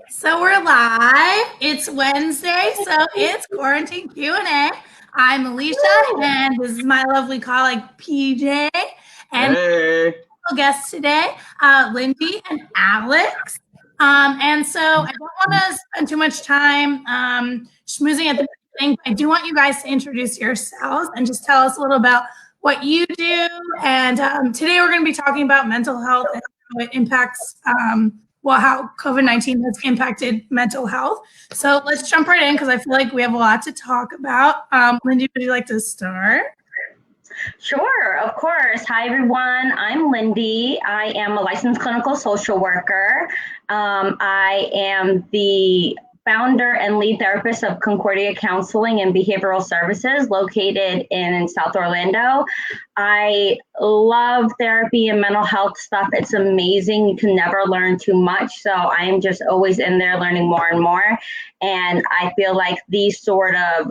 So we're live. It's Wednesday, so it's quarantine Q&A. I'm Alicia, and this is my lovely colleague PJ, and Hey. guests today, Lindy and Alex. And so I don't want to spend too much time schmoozing at the beginning. I do want you guys to introduce yourselves and just tell us a little about what you do. And today we're going to be talking about mental health and how it impacts how COVID-19 has impacted mental health. So let's jump right in because I feel like we have a lot to talk about. Lindy, would you like to start? Sure, of course. Hi, everyone. I'm Lindy. I am a licensed clinical social worker. I am the founder and lead therapist of Concordia Counseling and Behavioral Services located in South Orlando. I love therapy and mental health stuff. It's amazing. You can never learn too much. So I am just always in there learning more and more. And I feel like these sort of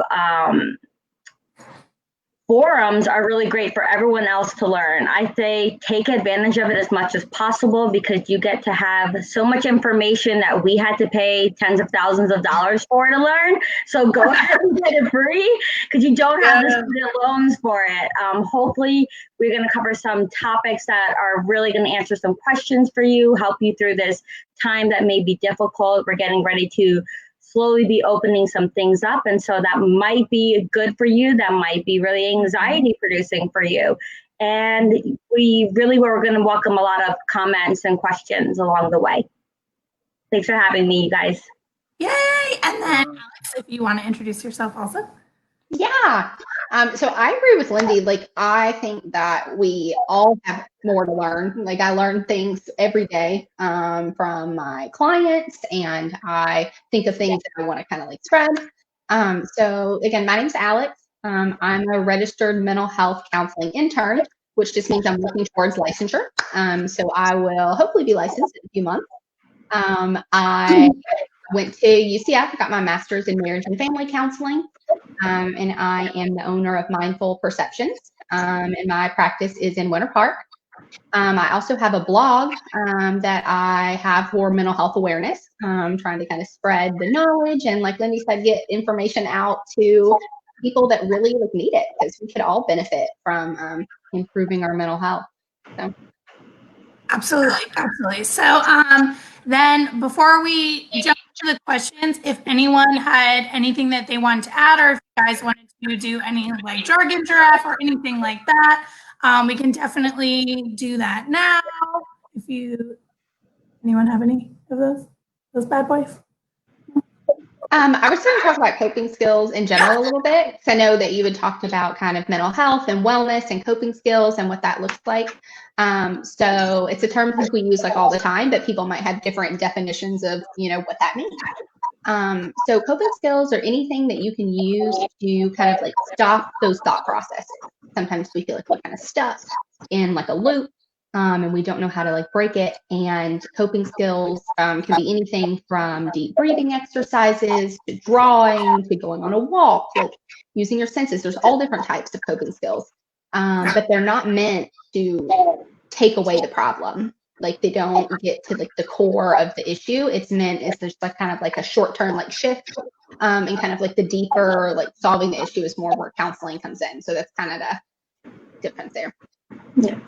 forums are really great for everyone else to learn. I say take advantage of it as much as possible because you get to have so much information that we had to pay tens of thousands of dollars for to learn. So go ahead and get it free because you don't have the student loans for it. Hopefully, we're going to cover some topics that are really going to answer some questions for you, help you through this time that may be difficult. We're getting ready to slowly be opening some things up. And so that might be good for you. That might be really anxiety producing for you. And we're going to welcome a lot of comments and questions along the way. Thanks for having me, you guys. Yay. And then Alex, if you want to introduce yourself also. Yeah. So I agree with Lindy. Like, I think that we all have more to learn. Like, I learn things every day from my clients, and I think of things that I want to kind of like spread. So again, my name's Alex. I'm a registered mental health counseling intern, which just means I'm looking towards licensure. So I will hopefully be licensed in a few months. I went to UCF, got my master's in marriage and family counseling. And I am the owner of Mindful Perceptions, and my practice is in Winter Park. I also have a blog that I have for mental health awareness, trying to kind of spread the knowledge and, like Lindy said, get information out to people that really need it, because we could all benefit from improving our mental health. So. Absolutely. So then before we jump to the questions, if anyone had anything that they wanted to add, or if you guys wanted to do any like jargon giraffe or anything like that, we can definitely do that now. Anyone have any of those bad boys? I was going to talk about coping skills in general a little bit, because I know that you had talked about kind of mental health and wellness and coping skills and what that looks like. So it's a term that we use like all the time, but people might have different definitions of, what that means. So coping skills are anything that you can use to kind of like stop those thought processes. Sometimes we feel like we're kind of stuck in like a loop. And we don't know how to like break it. And coping skills can be anything from deep breathing exercises to drawing to going on a walk, like using your senses. There's all different types of coping skills, but they're not meant to take away the problem. Like, they don't get to like the core of the issue. It's meant as there's like kind of like a short-term like shift, and kind of like the deeper like solving the issue is more where counseling comes in. So that's kind of the difference there. Yeah.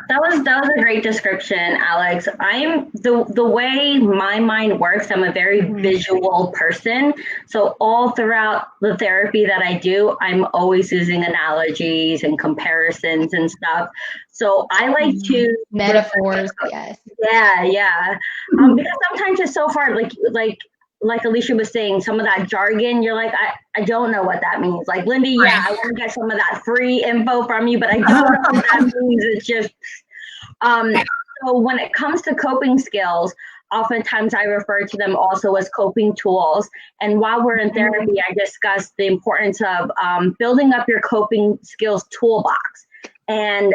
That was a great description, Alex. I'm the way my mind works, I'm a very visual person. So all throughout the therapy that I do, I'm always using analogies and comparisons and stuff. So I like to metaphors, yes. Yeah. Because sometimes it's so hard, like Alicia was saying, some of that jargon, you're like, I don't know what that means. Like, Lindy, yeah, I want to get some of that free info from you, but I don't know what that means. It's just, so when it comes to coping skills, oftentimes I refer to them also as coping tools. And while we're in therapy, I discuss the importance of building up your coping skills toolbox. And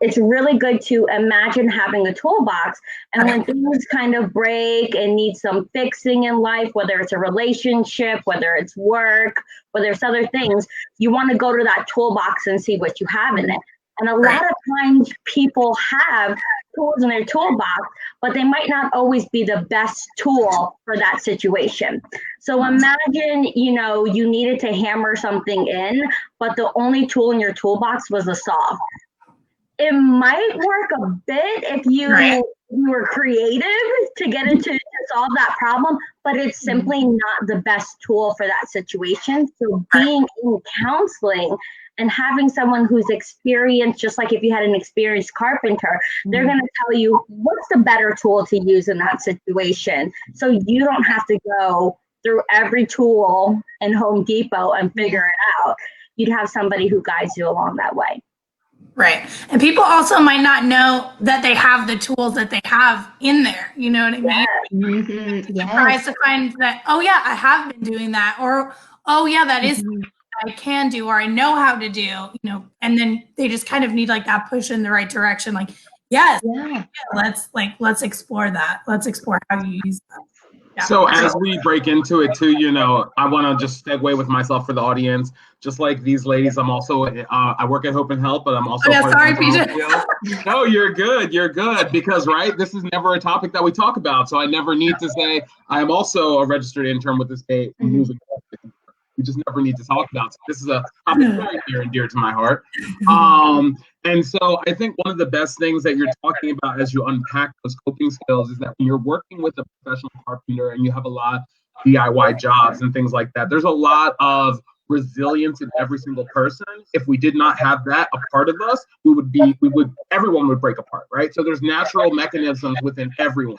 it's really good to imagine having a toolbox. And when things kind of break and need some fixing in life, whether it's a relationship, whether it's work, whether it's other things, you want to go to that toolbox and see what you have in it. And a lot of times people have tools in their toolbox, but they might not always be the best tool for that situation. So imagine, you needed to hammer something in, but the only tool in your toolbox was a saw. It might work a bit if you were creative to get into to solve that problem, but it's simply not the best tool for that situation. So being in counseling and having someone who's experienced, just like if you had an experienced carpenter, they're going to tell you what's the better tool to use in that situation. So you don't have to go through every tool in Home Depot and figure it out. You'd have somebody who guides you along that way. Right. And people also might not know that they have the tools that they have in there. You know what I mean? Surprised to find that, oh yeah, I have been doing that. Or, oh yeah, that is something I can do, or I know how to do, and then they just kind of need like that push in the right direction. Like, yes, let's explore that. Let's explore how you use that. Yeah. So as we break into it too, I want to just segue with myself for the audience. Just like these ladies, I'm also, I work at Hope and Help, but I'm also sorry, PJ. No, you're good. You're good. Because, this is never a topic that we talk about. So I never need to say, I am also a registered intern with the state. We just never need to talk about. So this is a topic very near and dear to my heart. And so I think one of the best things that you're talking about as you unpack those coping skills is that when you're working with a professional carpenter and you have a lot of DIY jobs and things like that, there's a lot of resilience in every single person. If we did not have that a part of us, everyone would break apart, right? So there's natural mechanisms within everyone.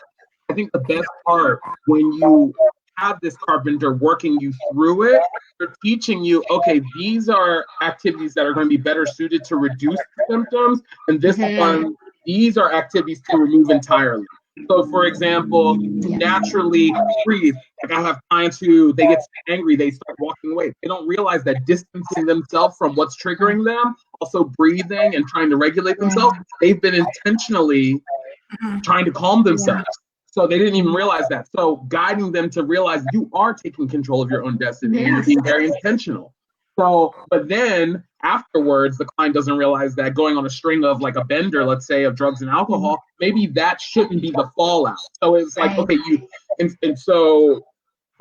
I think the best part when you have this carpenter working you through it, they're teaching you, okay, these are activities that are going to be better suited to reduce symptoms, and these are activities to remove entirely. So for example, naturally breathe. Like I have clients who, they get angry, they start walking away. They don't realize that distancing themselves from what's triggering them, also breathing and trying to regulate themselves, they've been intentionally trying to calm themselves. So they didn't even realize that. So guiding them to realize you are taking control of your own destiny and you're being very intentional. So, but then afterwards, the client doesn't realize that going on a string of like a bender, let's say, of drugs and alcohol, maybe that shouldn't be the fallout. So it's like, okay, and so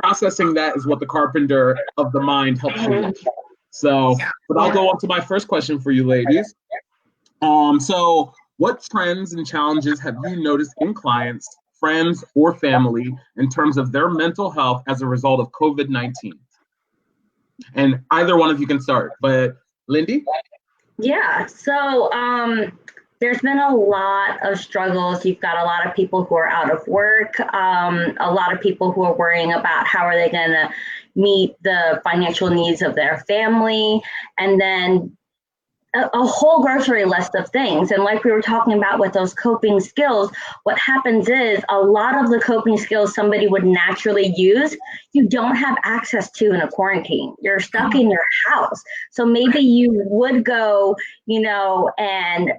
processing that is what the carpenter of the mind helps you with. So, but I'll go on to my first question for you ladies. So what trends and challenges have you noticed in clients, friends, or family in terms of their mental health as a result of COVID-19? And either one of you can start, but Lindy? Yeah, so there's been a lot of struggles. You've got a lot of people who are out of work, a lot of people who are worrying about how are they going to meet the financial needs of their family, and then a whole grocery list of things. And like we were talking about with those coping skills, what happens is a lot of the coping skills somebody would naturally use, you don't have access to in a quarantine. You're stuck in your house. So maybe you would go, and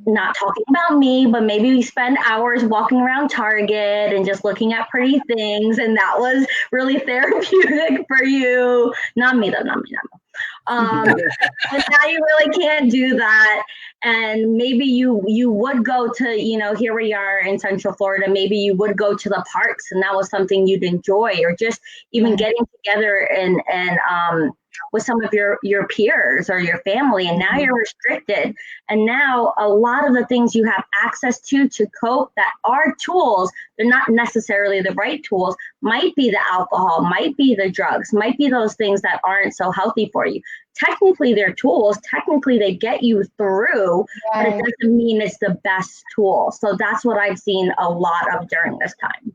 not talking about me, but maybe we spend hours walking around Target and just looking at pretty things. And that was really therapeutic for you. Not me though, not me. But now you really can't do that. And maybe you would go to, here we are in Central Florida, maybe you would go to the parks and that was something you'd enjoy, or just even getting together and with some of your peers or your family, and now you're restricted. And now a lot of the things you have access to cope that are tools, they're not necessarily the right tools, might be the alcohol, might be the drugs, might be those things that aren't so healthy for you. Technically they're tools, technically they get you through, but it doesn't mean it's the best tool. So that's what I've seen a lot of during this time.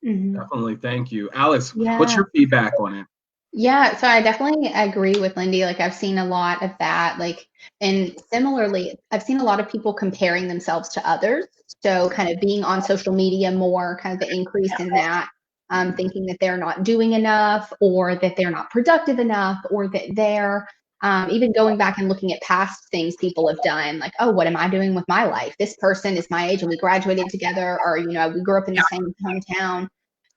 Definitely, thank you. Alice, what's your feedback on it? Yeah, so I definitely agree with Lindy. Like I've seen a lot of that, and similarly, I've seen a lot of people comparing themselves to others. So kind of being on social media more, kind of the increase in that, thinking that they're not doing enough, or that they're not productive enough, or that they're even going back and looking at past things people have done, like, oh, what am I doing with my life? This person is my age and we graduated together, or, we grew up in the same hometown.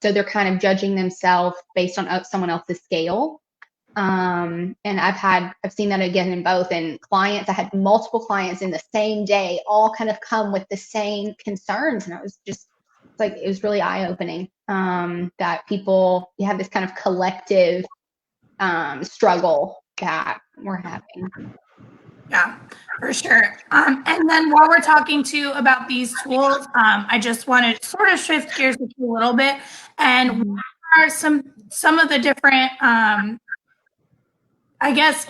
So they're kind of judging themselves based on someone else's scale. And I've seen that again in both. And clients, I had multiple clients in the same day, all kind of come with the same concerns. And I was just like, it was really eye-opening that you have this kind of collective struggle that we're having. Yeah, for sure. And then while we're talking too about these tools, I just want to sort of shift gears with you a little bit. And what are some of the different,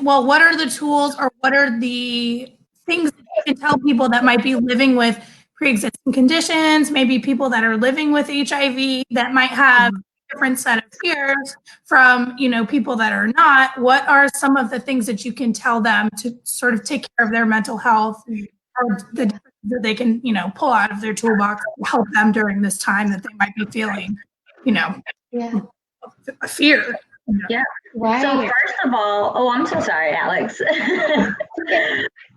what are the tools or what are the things that you can tell people that might be living with pre-existing conditions, maybe people that are living with HIV that might have a different set of fears from, people that are not? What are some of the things that you can tell them to sort of take care of their mental health, or the that they can, pull out of their toolbox to help them during this time that they might be feeling, a fear? Yeah. Right. So first of all, I'm so sorry, Alex.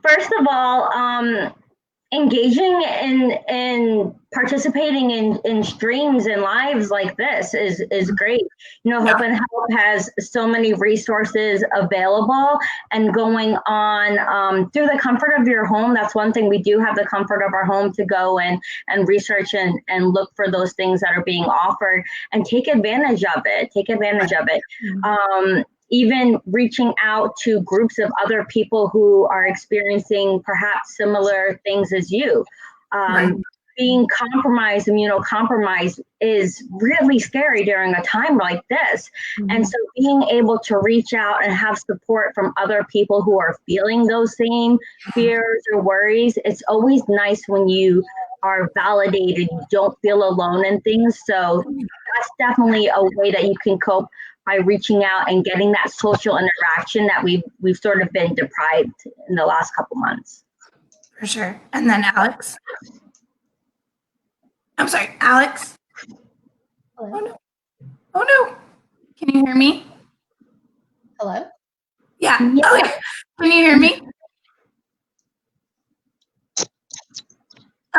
First of all, engaging in participating in streams and lives like this is great. Hope and Help has so many resources available, and going on through the comfort of your home. That's one thing. We do have the comfort of our home to go and research and look for those things that are being offered, and take advantage of it. Even reaching out to groups of other people who are experiencing perhaps similar things as you. Being compromised, immunocompromised, is really scary during a time like this. And so being able to reach out and have support from other people who are feeling those same fears or worries, it's always nice when you are validated, you don't feel alone in things. So that's definitely a way that you can cope, by reaching out and getting that social interaction that we've sort of been deprived in the last couple months. For sure. And then Alex. I'm sorry, Alex. Hello? Oh no. Oh no. Can you hear me? Hello? Yeah. Oh, yeah. Can you hear me?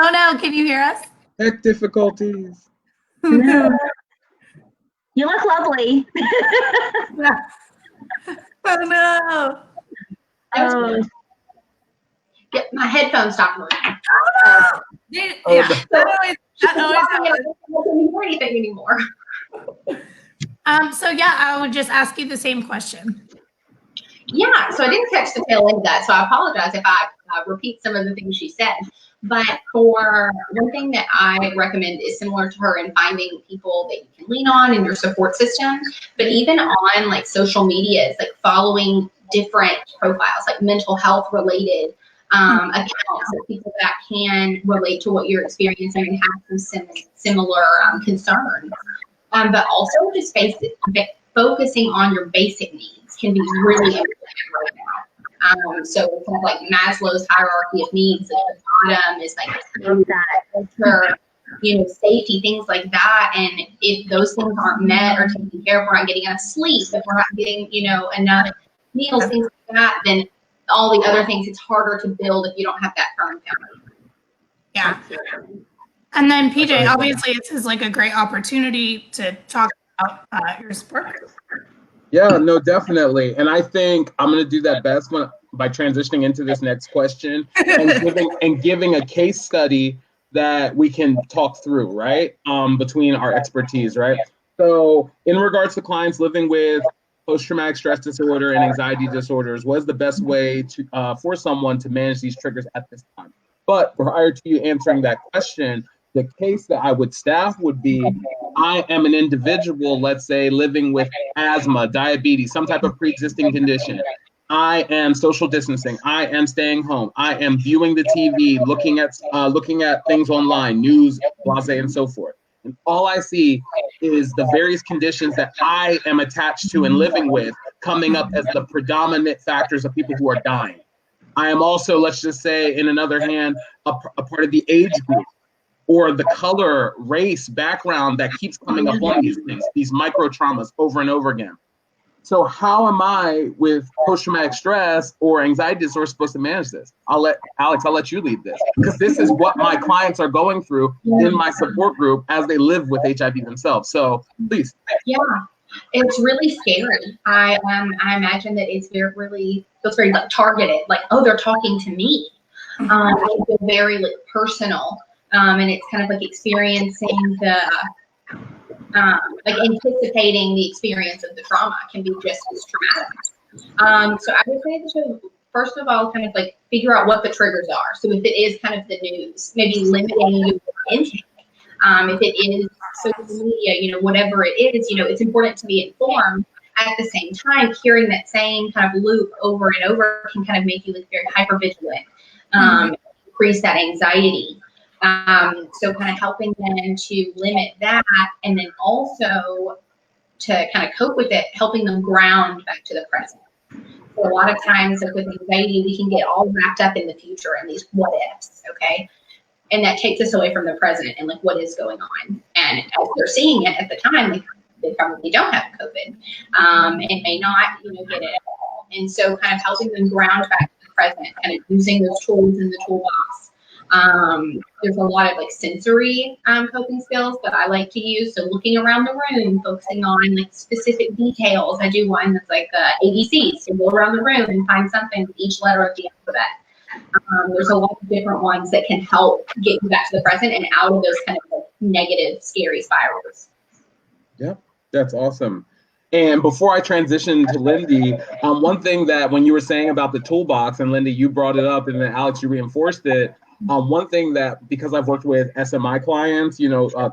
Oh no, can you hear us? Tech difficulties. No. You look lovely. Yeah. Oh no. My headphones stopped working. Oh, no. Yeah. That always happens. I can't hear anything anymore. So yeah, I would just ask you the same question. Yeah, so I didn't catch the tail end of that, so I apologize if I repeat some of the things she said. But for one thing that I recommend is similar to her in finding people that you can lean on in your support system, but even on like social media, it's like following different profiles, like mental health related accounts of people that can relate to what you're experiencing and have some similar concerns. But also just focusing on your basic needs can be really important right now. So kind of like Maslow's hierarchy of needs, like the bottom is like culture, safety, things like that. And if those things aren't met or taken care of, we're not getting enough sleep, if we're not getting, enough meals, things like that, then all the other things, it's harder to build if you don't have that firm foundation. Yeah. And then PJ, obviously this is like a great opportunity to talk about your support group. Yeah, no, definitely. And I think I'm going to do that best by transitioning into this next question and giving a case study that we can talk through, right? Between our expertise, right? So in regards to clients living with post-traumatic stress disorder and anxiety disorders, what is the best way to for someone to manage these triggers at this time? But prior to you answering that question, the case that I would staff would be, I am an individual, let's say, living with asthma, diabetes, some type of pre-existing condition. I am social distancing. I am staying home. I am viewing the TV, looking at things online, news, blase, and so forth. And all I see is the various conditions that I am attached to and living with coming up as the predominant factors of people who are dying. I am also, let's just say, in another hand, a part of the age group or the color, race, background that keeps coming up on these things, these micro traumas over and over again. So how am I with post-traumatic stress or anxiety disorder supposed to manage this? I'll let you lead this, because this is what my clients are going through in my support group as they live with HIV themselves. So please. Yeah. It's really scary. I imagine that it's really feels very like targeted. Like, oh, they're talking to me. It feels very like personal, and it's kind of like experiencing the like anticipating the experience of the trauma can be just as traumatic. So I would say that you first of all kind of like figure out what the triggers are. So if it is kind of the news, maybe limiting your intake. If it is social media, whatever it is, it's important to be informed. At the same time, hearing that same kind of loop over and over can kind of make you look very hypervigilant, increase that anxiety. So kind of helping them to limit that, and then also to kind of cope with it, helping them ground back to the present. So a lot of times like with anxiety, we can get all wrapped up in the future and these what ifs, okay? And that takes us away from the present and like what is going on. And as they're seeing it at the time, they probably don't have COVID and may not, get it at all. And so kind of helping them ground back to the present, kind of using those tools in the toolbox. There's a lot of like sensory coping skills that I like to use. So looking around the room, focusing on like specific details. I do one that's like ABCs. So go around the room and find something with each letter of the alphabet. There's a lot of different ones that can help get you back to the present and out of those kind of like negative, scary spirals. Yep, that's awesome. And before I transition to Lindy, one thing that when you were saying about the toolbox, and Lindy, you brought it up, and then Alex, you reinforced it. One thing that, because I've worked with SMI clients,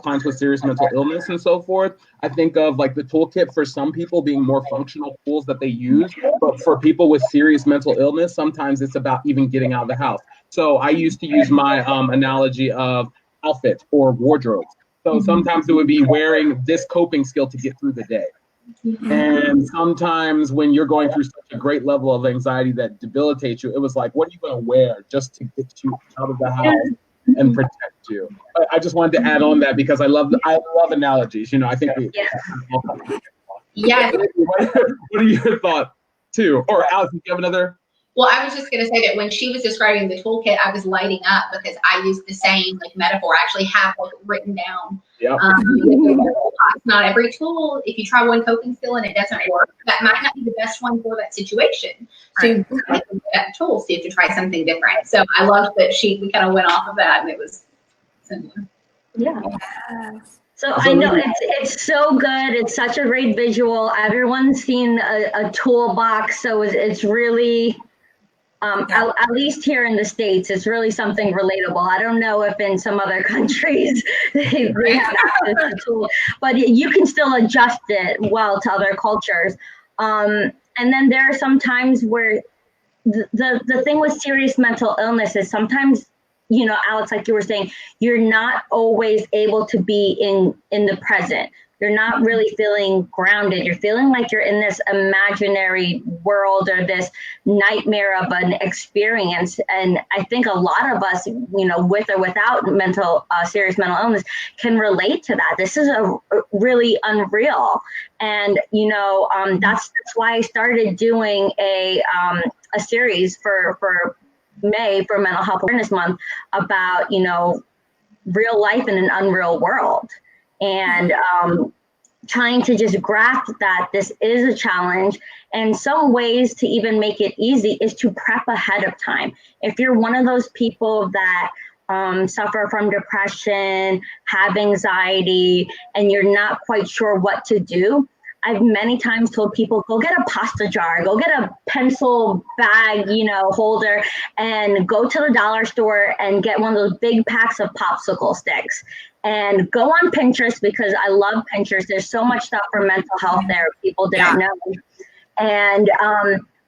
clients with serious mental illness and so forth, I think of like the toolkit for some people being more functional tools that they use, but for people with serious mental illness, sometimes it's about even getting out of the house. So I used to use my analogy of outfits or wardrobes. So sometimes it would be wearing this coping skill to get through the day. And sometimes when you're going through such a great level of anxiety that debilitates you, it was like, what are you going to wear just to get you out of the house and protect you? But I just wanted to add on that because I love analogies. I think Yeah. What are your thoughts too? Or Alex, do you have another? Well, I was just going to say that when she was describing the toolkit, I was lighting up because I used the same like metaphor. I actually have like written down. Yep. Not every tool. If you try one coping skill and it doesn't work, that might not be the best one for that situation. So you like that tool, see if you try something different. So I love that we kind of went off of that, and it was similar. Yeah. So I know it's so good. It's such a great visual. Everyone's seen a toolbox, so it's really. At least here in the States, it's really something relatable. I don't know if in some other countries they have access to tools, but you can still adjust it well to other cultures. And then there are some times where the thing with serious mental illness is sometimes, Alex, like you were saying, you're not always able to be in the present. You're not really feeling grounded. You're feeling like you're in this imaginary world or this nightmare of an experience. And I think a lot of us, with or without serious mental illness, can relate to that. This is a really unreal. And, that's why I started doing a series for May for Mental Health Awareness Month about, real life in an unreal world. And trying to just grasp that this is a challenge. And some ways to even make it easy is to prep ahead of time. If you're one of those people that suffer from depression, have anxiety, and you're not quite sure what to do, I've many times told people, go get a pasta jar, go get a pencil bag, holder, and go to the dollar store and get one of those big packs of popsicle sticks. And go on Pinterest because I love Pinterest. There's so much stuff for mental health there people didn't know. And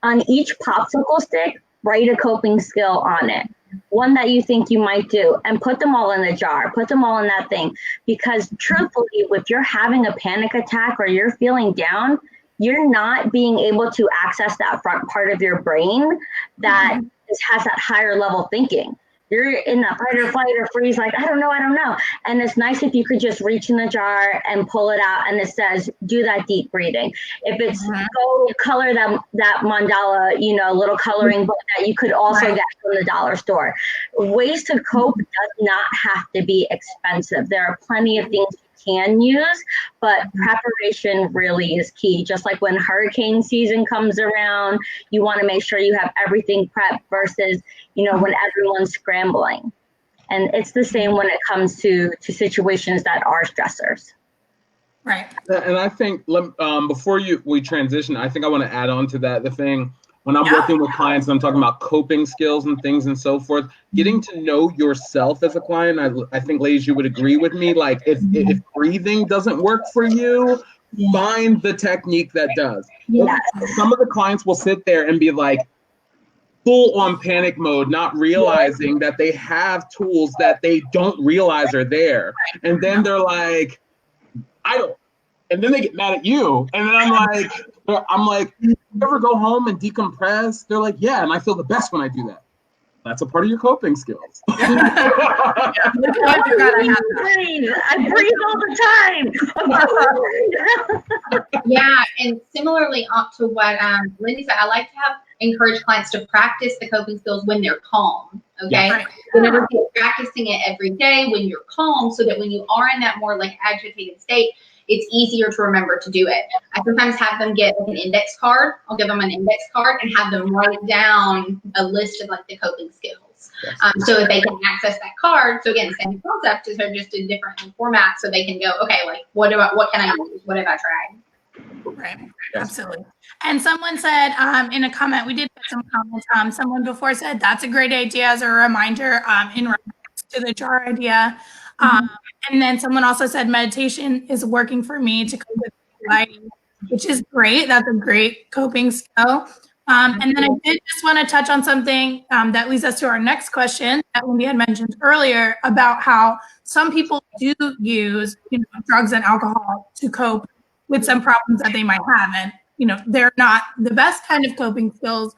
on each popsicle stick, write a coping skill on it. One that you think you might do, and put them all in the jar, put them all in that thing. Because truthfully, if you're having a panic attack or you're feeling down, you're not being able to access that front part of your brain that has that higher level thinking. You're in that fight or flight or freeze, like, I don't know. And it's nice if you could just reach in the jar and pull it out and it says, do that deep breathing. If it's go color that mandala, little coloring book that you could also get from the dollar store. Ways to cope does not have to be expensive. There are plenty of things you can use, but preparation really is key. Just like when hurricane season comes around, you want to make sure you have everything prepped versus, when everyone's scrambling. And it's the same when it comes to situations that are stressors. Right. And I think before we transition, I think I want to add on to that. The thing, when I'm working with clients and I'm talking about coping skills and things and so forth, getting to know yourself as a client, I think, ladies, you would agree with me. Like if breathing doesn't work for you, find the technique that does. Yes. Some of the clients will sit there and be like, full on panic mode, not realizing that they have tools that they don't realize are there. And then they're like, and then they get mad at you. And then I'm like, you ever go home and decompress? They're like, yeah, and I feel the best when I do that. That's a part of your coping skills. I breathe all the time. Yeah, and similarly to what Lindy said, I like to encourage clients to practice the coping skills when they're calm. Okay, whenever you're practicing it every day when you're calm, so that when you are in that more like agitated state, it's easier to remember to do it. I sometimes have them get an index card. I'll give them an index card and have them write down a list of like the coping skills. So if they can access that card, so again, same concept, is just a different format, so they can go, okay, like what can I use? What have I tried? Right. Absolutely. And someone said in a comment, we did get some comments. Someone before said that's a great idea as a reminder in regards to the jar idea. And then someone also said meditation is working for me to cope with anxiety, which is great. That's a great coping skill. And then I did just want to touch on something that leads us to our next question that Wendy had mentioned earlier about how some people do use drugs and alcohol to cope with some problems that they might have. And, they're not the best kind of coping skills.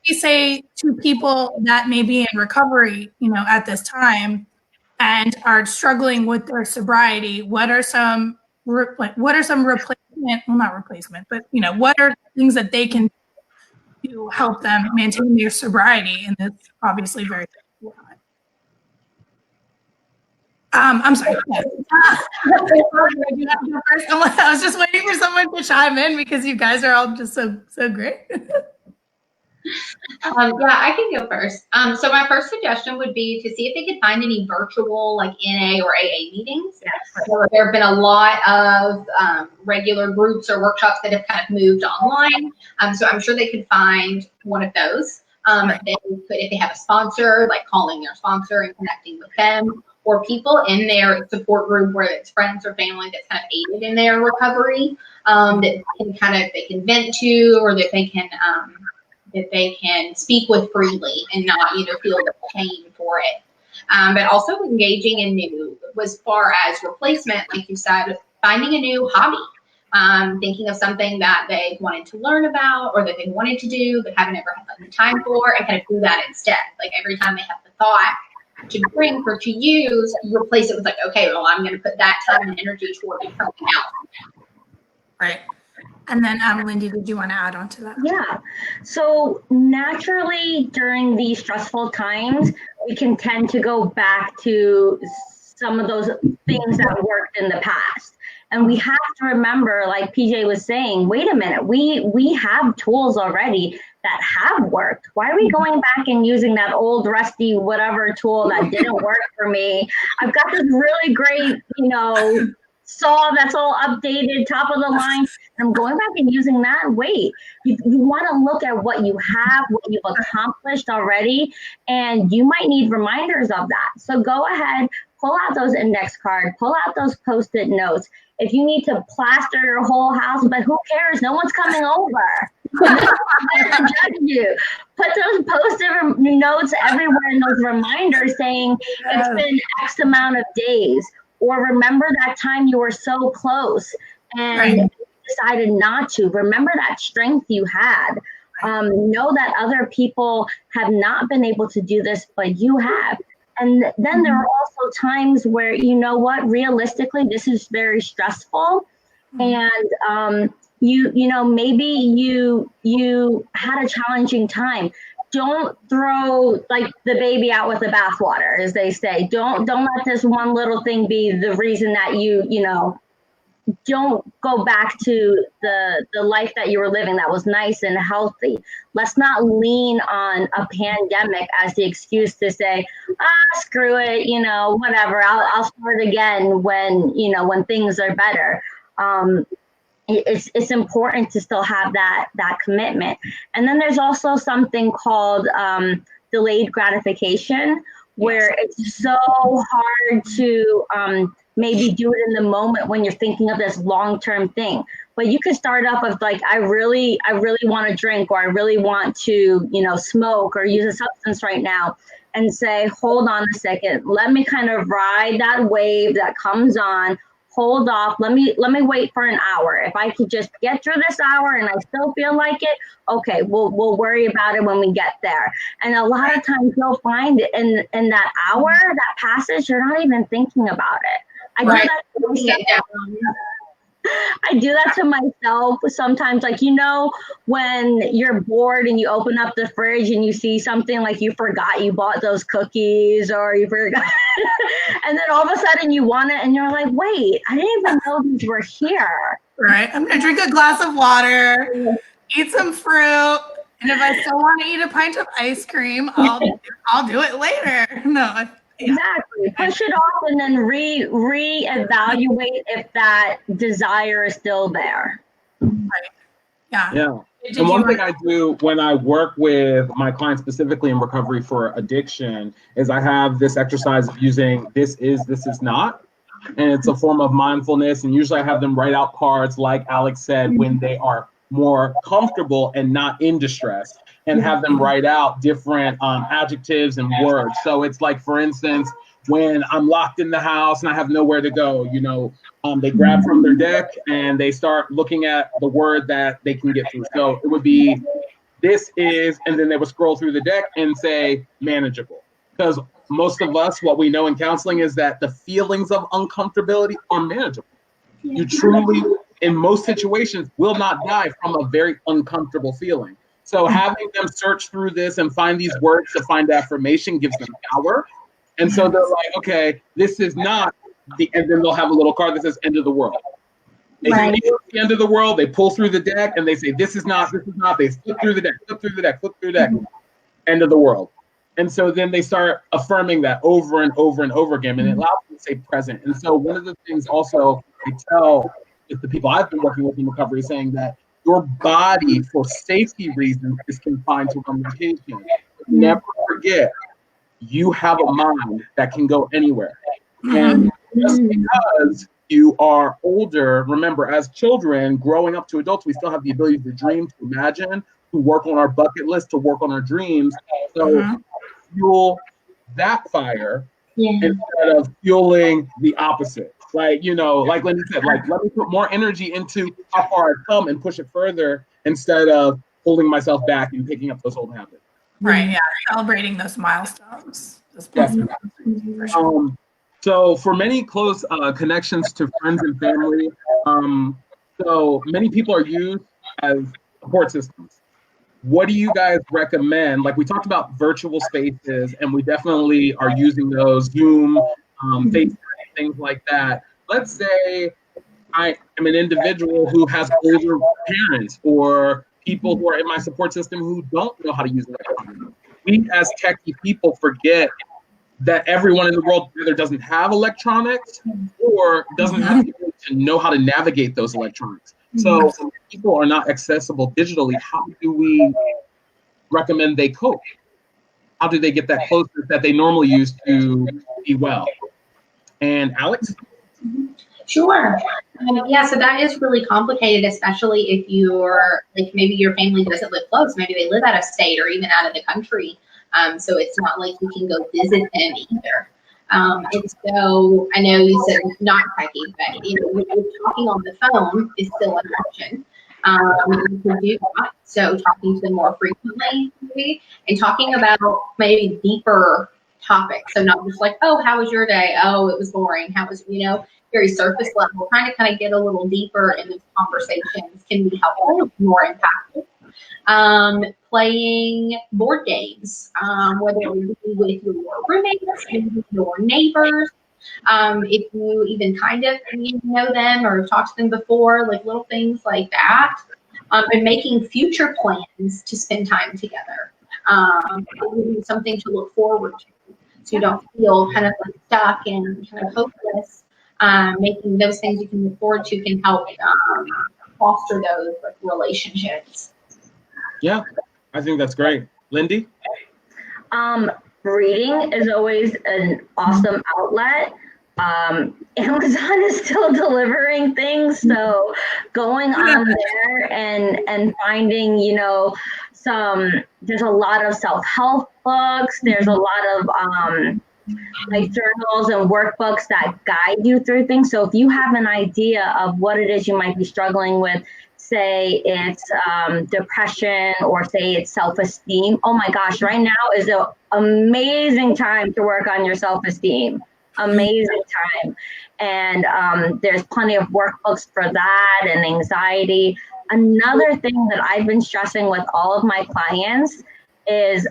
We say to people that may be in recovery, at this time and are struggling with their sobriety, what are some replacement, well, not replacement, but, what are things that they can do to help them maintain their sobriety in this obviously very difficult time? I'm sorry. I was just waiting for someone to chime in because you guys are all just so great. Yeah, I can go first. So my first suggestion would be to see if they could find any virtual like NA or AA meetings. Yes. So there have been a lot of regular groups or workshops that have kind of moved online. So I'm sure they could find one of those. They could, if they have a sponsor, like calling their sponsor and connecting with them, or people in their support group, whether it's friends or family that's kind of aided in their recovery, that they can vent to, or that they can speak with freely and not feel the pain for it. But also engaging in new, as far as replacement, like you said, finding a new hobby. Thinking of something that they wanted to learn about or that they wanted to do but haven't ever had the time for, and kind of do that instead. Like every time they have the thought to drink or to use, you replace it with like, okay, well, I'm going to put that time and energy towards something else. Right. And then, Lindy, did you want to add on to that? Yeah. So naturally, during these stressful times, we can tend to go back to some of those things that worked in the past. And we have to remember, like PJ was saying, wait a minute, we have tools already that have worked. Why are we going back and using that old rusty whatever tool that didn't work for me? I've got this really great, saw that's all updated, top of the line, and I'm going back and using that. Wait, you want to look at what you have, what you've accomplished already, and you might need reminders of that. So go ahead, pull out those index cards, pull out those Post-it notes. If you need to plaster your whole house, but who cares? No one's coming over. Judge you. Put those Post-it notes everywhere in those reminders saying it's been X amount of days. Or remember that time you were so close and decided not to. Remember that strength you had. Know that other people have not been able to do this, but you have. And then there are also times where, realistically, this is very stressful. And, maybe you had a challenging time. don't throw like the baby out with the bathwater, as they say. Don't let this one little thing be the reason that you know, don't go back to the life that you were living that was nice and healthy. Let's not lean on a pandemic as the excuse to say, screw it, you know, whatever. I'll start again when, you know, when things are better. It's important to still have that commitment. And then there's also something called delayed gratification, where it's so hard to maybe do it in the moment when you're thinking of this long-term thing. But you could start up with like, I really want to drink, or I really want to, you know, smoke or use a substance right now, and say, hold on a second, let me kind of ride that wave that comes on. Hold off. Let me wait for an hour. If I could just get through this hour and I still feel like it, okay, we'll worry about it when we get there. And a lot of times you'll find in that hour that passes, you're not even thinking about it. I do that to myself sometimes. Like, you know, when you're bored and you open up the fridge and you see something, like you forgot you bought those cookies, or you forgot, and then all of a sudden you want it and you're like, wait, I didn't even know these were here. Right. I'm going to drink a glass of water, eat some fruit. And if I still want to eat a pint of ice cream, I'll do it later. No. Exactly. Push it off and then reevaluate if that desire is still there. Right. Yeah. And one thing I do when I work with my clients specifically in recovery for addiction is I have this exercise of using this is not. And it's a form of mindfulness. And usually I have them write out cards, like Alex said, when they are more comfortable and not in distress, and have them write out different adjectives and words. So it's like, for instance, when I'm locked in the house and I have nowhere to go, you know, they grab from their deck and they start looking at the word that they can get through. So it would be, this is, and then they would scroll through the deck and say manageable. Because most of us, what we know in counseling is that the feelings of uncomfortability are manageable. You truly, in most situations, will not die from a very uncomfortable feeling. So having them search through this and find these words to find affirmation gives them power. And so they're like, okay, this is not the, and then they'll have a little card that says end of the world. They Right. hear the end of the world, they pull through the deck and they say, this is not, they flip through the deck, flip through the deck, end of the world. And so then they start affirming that over and over and over again, and it allows them to stay present. And so one of the things also I tell the people I've been working with in recovery is saying that your body, for safety reasons, is confined to one location. Never forget, you have a mind that can go anywhere. And just because you are older, remember, as children, growing up to adults, we still have the ability to dream, to imagine, to work on our bucket list, to work on our dreams. So fuel that fire instead of fueling the opposite. Like, you know, like Lindy said, like, let me put more energy into how far I've come and push it further instead of holding myself back and picking up those old habits. Right. Yeah. Celebrating those milestones. Definitely. So for many close connections to friends and family, so many people are used as support systems. What do you guys recommend? Like, we talked about virtual spaces, and we definitely are using those, Zoom, FaceTime, things like that. Let's say I am an individual who has older parents or people who are in my support system who don't know how to use electronics. We as techie people forget that everyone in the world either doesn't have electronics or doesn't have the ability to know how to navigate those electronics. So when people are not accessible digitally, how do we recommend they cope? How do they get that closeness that they normally use to be well? And Alex? Sure. Yeah, so that is really complicated, especially if you're, like, maybe your family doesn't live close. Maybe they live out of state or even out of the country. So it's not like you can go visit them either. And so I know you said not techie, but you know, when you're talking on the phone is still an option. You can do that. So talking to them more frequently, maybe, and talking about maybe deeper topics. So not just like, oh, how was your day? Oh, it was boring. How was, you know, very surface level. Trying to kind of get a little deeper in those conversations can be helpful, more impactful. Playing board games, whether it be with your roommates, maybe your neighbors, if you even kind of know them or talked to them before, like little things like that, and making future plans to spend time together. It will be something to look forward to, so you don't feel kind of like stuck and kind of hopeless. Making those things you can look forward to can help foster those like relationships. Yeah, I think that's great. Lindy? Reading is always an awesome outlet. Amazon is still delivering things, so going on there and finding, you know, there's a lot of self-help books. There's a lot of like journals and workbooks that guide you through things. So if you have an idea of what it is you might be struggling with, say it's depression or say it's self-esteem, oh my gosh, right now is an amazing time to work on your self-esteem. Amazing time. And there's plenty of workbooks for that and anxiety. Another thing that I've been stressing with all of my clients is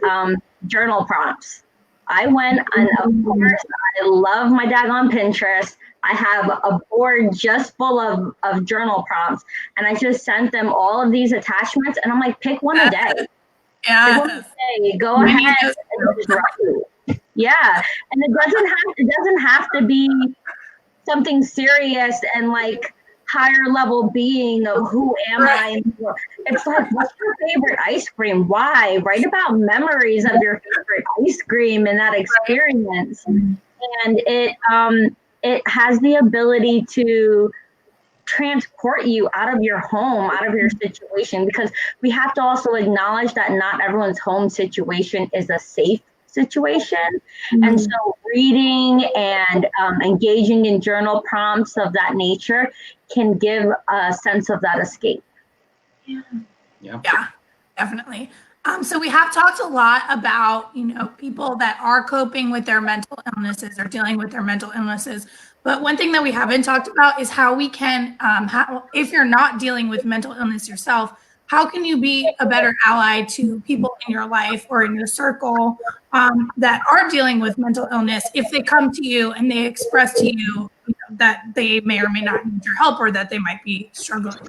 journal prompts. I went and of course I love my daggone Pinterest. I have a board just full of journal prompts, and I just sent them all of these attachments, and I'm like, pick one a day. Yeah. Pick one a day. Go ahead and just write. Yeah, and it doesn't have to be something serious and like higher level being of who am I. It's like, what's your favorite ice cream? Why? Write about memories of your favorite ice cream and that experience. And it has the ability to transport you out of your home, out of your situation, because we have to also acknowledge that not everyone's home situation is a safe situation. And so reading and engaging in journal prompts of that nature can give a sense of that escape. Yeah, definitely. So we have talked a lot about, you know, people that are coping with their mental illnesses or dealing with their mental illnesses. But one thing that we haven't talked about is how we can, if you're not dealing with mental illness yourself, how can you be a better ally to people in your life or in your circle that are dealing with mental illness if they come to you and they express to you, that they may or may not need your help or that they might be struggling?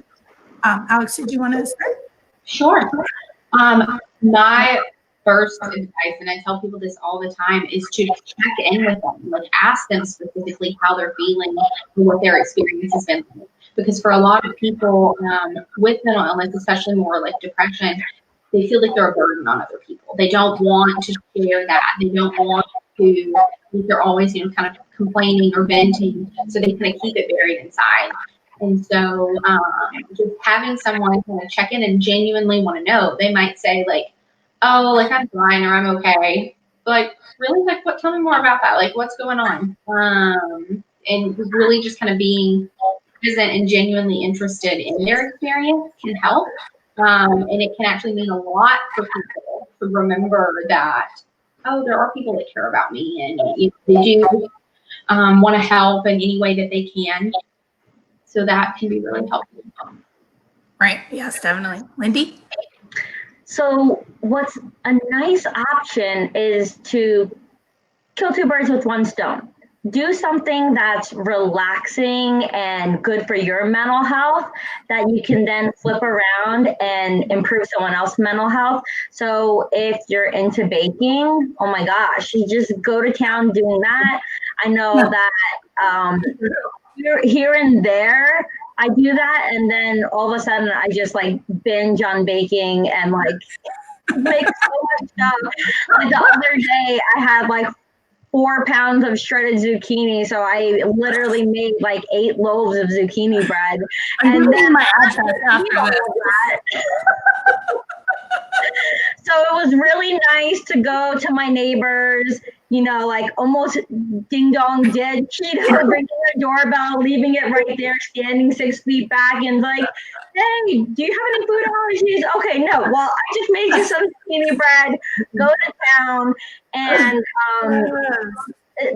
Alex, did you want to start? Sure. My first advice, and I tell people this all the time, is to check in with them, like ask them specifically how they're feeling and what their experience has been like. Because for a lot of people with mental illness, especially more like depression, they feel like they're a burden on other people. They don't want to share that. They don't want to, they're always, you know, kind of complaining or venting, so they kind of keep it buried inside. And so just having someone kind of check in and genuinely want to know, they might say like, oh, like I'm fine or I'm okay. But like, really, like, what? Tell me more about that. Like, what's going on? And really just kind of being present and genuinely interested in their experience can help. And it can actually mean a lot for people to remember that, oh, there are people that care about me and they do want to help in any way that they can. So that can be really helpful. Right. Yes, definitely. Lindy? So what's a nice option is to kill two birds with one stone. Do something that's relaxing and good for your mental health that you can then flip around and improve someone else's mental health. So if you're into baking, oh my gosh, you just go to town doing that. I know that here and there I do that, and then all of a sudden I just like binge on baking and like make so much stuff. Like the other day I had like 4 pounds of shredded zucchini, so I literally made like 8 loaves of zucchini bread. And then my after that. So it was really nice to go to my neighbors, you know, like almost ding dong dead Cheeto, ringing the doorbell, leaving it right there, standing 6 feet back, and like, hey, do you have any food allergies? Okay, no. Well, I just made you some zucchini bread. Go to town, and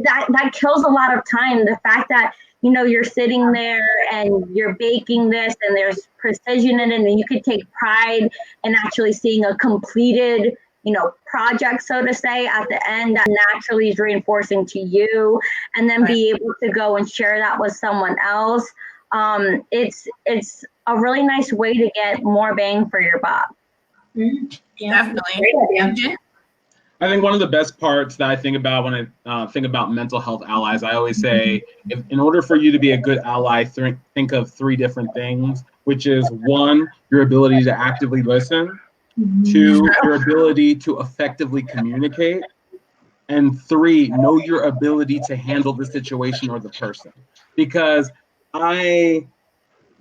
that kills a lot of time. The fact that, you're sitting there and you're baking this and there's precision in it, and you could take pride in actually seeing a completed project, so to say, at the end that naturally is reinforcing to you, and then be able to go and share that with someone else. It's a really nice way to get more bang for your buck. Yeah, definitely. Great idea. I think one of the best parts that I think about when I think about mental health allies, I always say, in order for you to be a good ally, think of 3 different things, which is 1, your ability to actively listen, 2, your ability to effectively communicate, and 3, know your ability to handle the situation or the person. Because I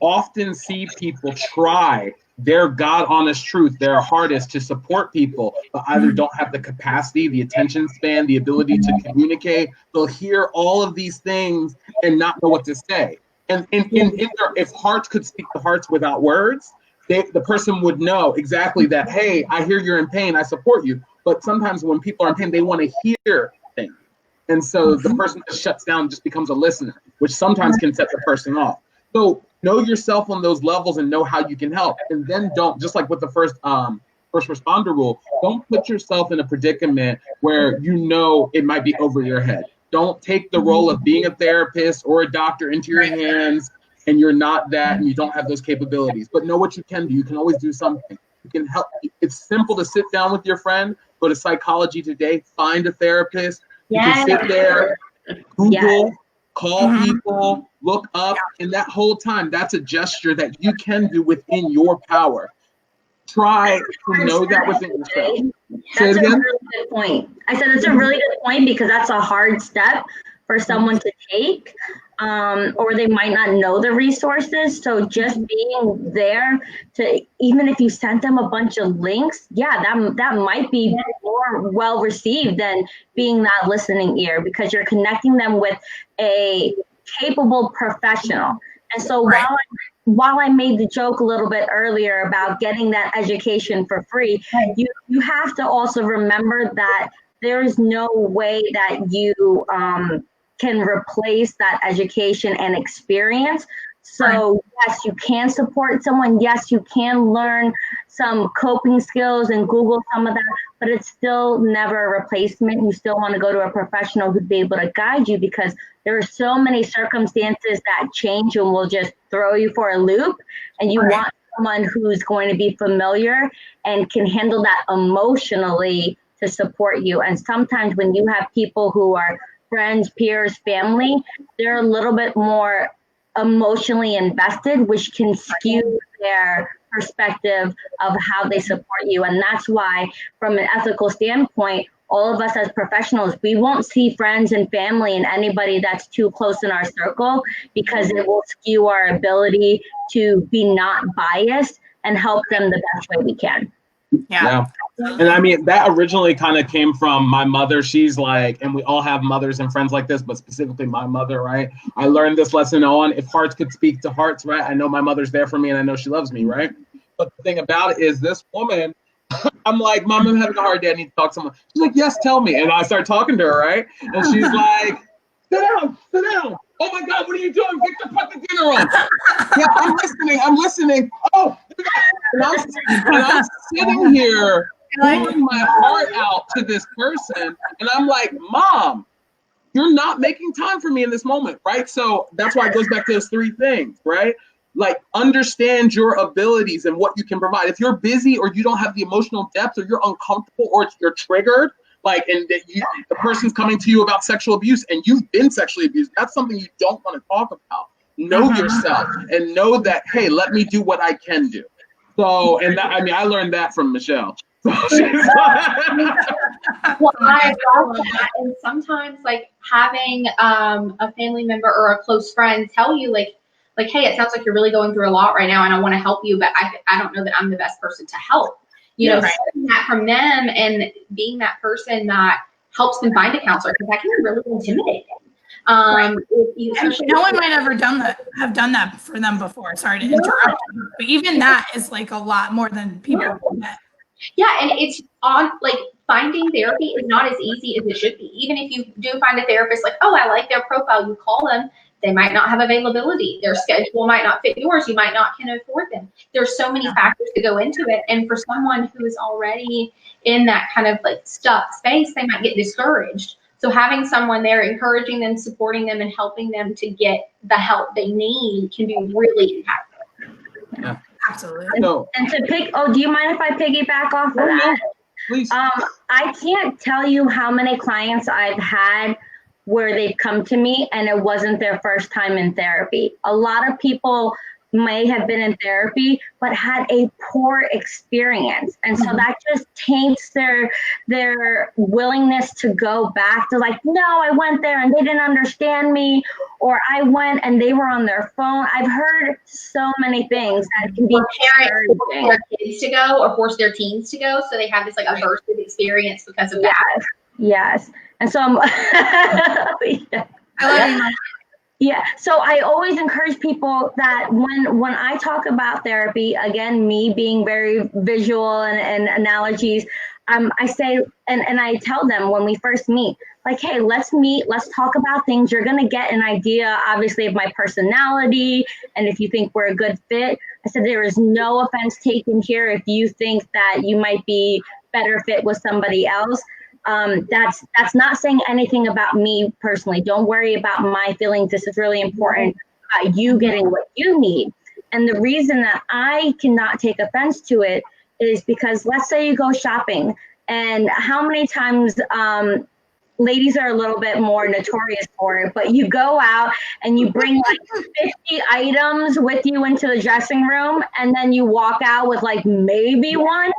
often see people try their God honest truth, their hardest to support people, but either don't have the capacity, the attention span, the ability to communicate. They'll hear all of these things and not know what to say. And if hearts could speak to hearts without words, the person would know exactly that, hey, I hear you're in pain, I support you. But sometimes when people are in pain, they want to hear things. And so the person just shuts down, just becomes a listener, which sometimes can set the person off. So know yourself on those levels and know how you can help. And then don't, just like with the first responder rule, don't put yourself in a predicament where it might be over your head. Don't take the role of being a therapist or a doctor into your hands, and you're not that, and you don't have those capabilities. But know what you can do. You can always do something. You can help. It's simple to sit down with your friend, go to Psychology Today, find a therapist. You can sit there, Google, call people, look up, and that whole time, that's a gesture that you can do within your power. Try to know that within yourself. That's a really good point. I said it's a really good point because that's a hard step for someone to take, or they might not know the resources. So just being there to, even if you sent them a bunch of links, that might be more well received than being that listening ear, because you're connecting them with a capable professional. And so while I made the joke a little bit earlier about getting that education for free, you have to also remember that there is no way that you can replace that education and experience. So yes, you can support someone. Yes, you can learn some coping skills and Google some of that, but it's still never a replacement. You still want to go to a professional who'd be able to guide you, because there are so many circumstances that change and will just throw you for a loop. And you want someone who's going to be familiar and can handle that emotionally to support you. And sometimes when you have people who are friends, peers, family, they're a little bit more emotionally invested, which can skew their perspective of how they support you. And that's why, from an ethical standpoint, all of us as professionals, we won't see friends and family and anybody that's too close in our circle, because it will skew our ability to be not biased and help them the best way we can. Yeah. And I mean, that originally kind of came from my mother. She's like, and we all have mothers and friends like this, but specifically my mother, right? I learned this lesson on if hearts could speak to hearts, right? I know my mother's there for me and I know she loves me, right? But the thing about it is, this woman, I'm like, Mom, I'm having a hard day. I need to talk to someone. She's like, yes, tell me. And I start talking to her, right? And she's like, sit down. Oh my God, what are you doing? Victor, put the dinner on. Yeah, I'm listening. Oh, and I'm sitting here pouring my heart out to this person. And I'm like, Mom, you're not making time for me in this moment, right? So that's why it goes back to those 3 things, right? Like, understand your abilities and what you can provide. If you're busy or you don't have the emotional depth, or you're uncomfortable, or you're triggered, like, and that the person's coming to you about sexual abuse and you've been sexually abused, that's something you don't want to talk about. Know yourself and know that, hey, let me do what I can do. So, and that, I mean, I learned that from Michelle. Well, I love that. And sometimes, like, having a family member or a close friend tell you, like, hey, it sounds like you're really going through a lot right now, and I want to help you, but I don't know that I'm the best person to help. Seeing that from them and being that person that helps them find a counselor, because that can be really intimidating. No one might ever have done that for them before. Sorry to interrupt, but even that is like a lot more than people get. Yeah, and it's on, like, finding therapy is not as easy as it should be. Even if you do find a therapist, like, oh, I like their profile, you call them, They might not have availability. Their schedule might not fit yours. You might not can afford them. There's so many factors that go into it. And for someone who is already in that kind of like stuck space, they might get discouraged. So having someone there encouraging them, supporting them, and helping them to get the help they need can be really impactful. Yeah. Absolutely. And to do you mind if I piggyback off of that? Please. I can't tell you how many clients I've had where they've come to me and it wasn't their first time in therapy. A lot of people may have been in therapy, but had a poor experience. And so that just taints their willingness to go back to like, no, I went there and they didn't understand me, or I went and they were on their phone. I've heard so many things that can be parents force their kids to go or force their teens to go. So they have this like aversive experience because of that. Yes. And so I'm I love you, Mom. Yeah, so I always encourage people that when I talk about therapy, again, me being very visual and analogies, I say, and I tell them when we first meet, like, hey, let's meet, let's talk about things. You're going to get an idea, obviously, of my personality, and if you think we're a good fit. I said, there is no offense taken here if you think that you might be better fit with somebody else. That's not saying anything about me personally. Don't worry about my feelings. This is really important about you getting what you need. And the reason that I cannot take offense to it is because let's say you go shopping, and how many times ladies are a little bit more notorious for it, but you go out and you bring like 50 items with you into the dressing room, and then you walk out with like maybe one.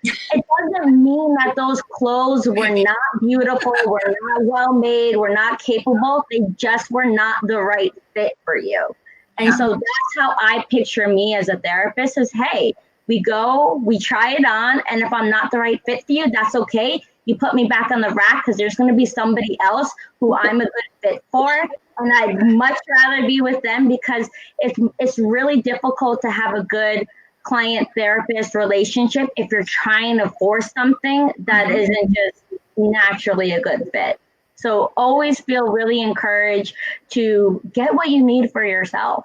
It doesn't mean that those clothes were not beautiful, were not well made, were not capable. They just were not the right fit for you. And so that's how I picture me as a therapist is, hey, we go, we try it on. And if I'm not the right fit for you, that's okay. You put me back on the rack because there's going to be somebody else who I'm a good fit for. And I'd much rather be with them because it's really difficult to have a good client therapist relationship if you're trying to force something that isn't just naturally a good fit. So always feel really encouraged to get what you need for yourself.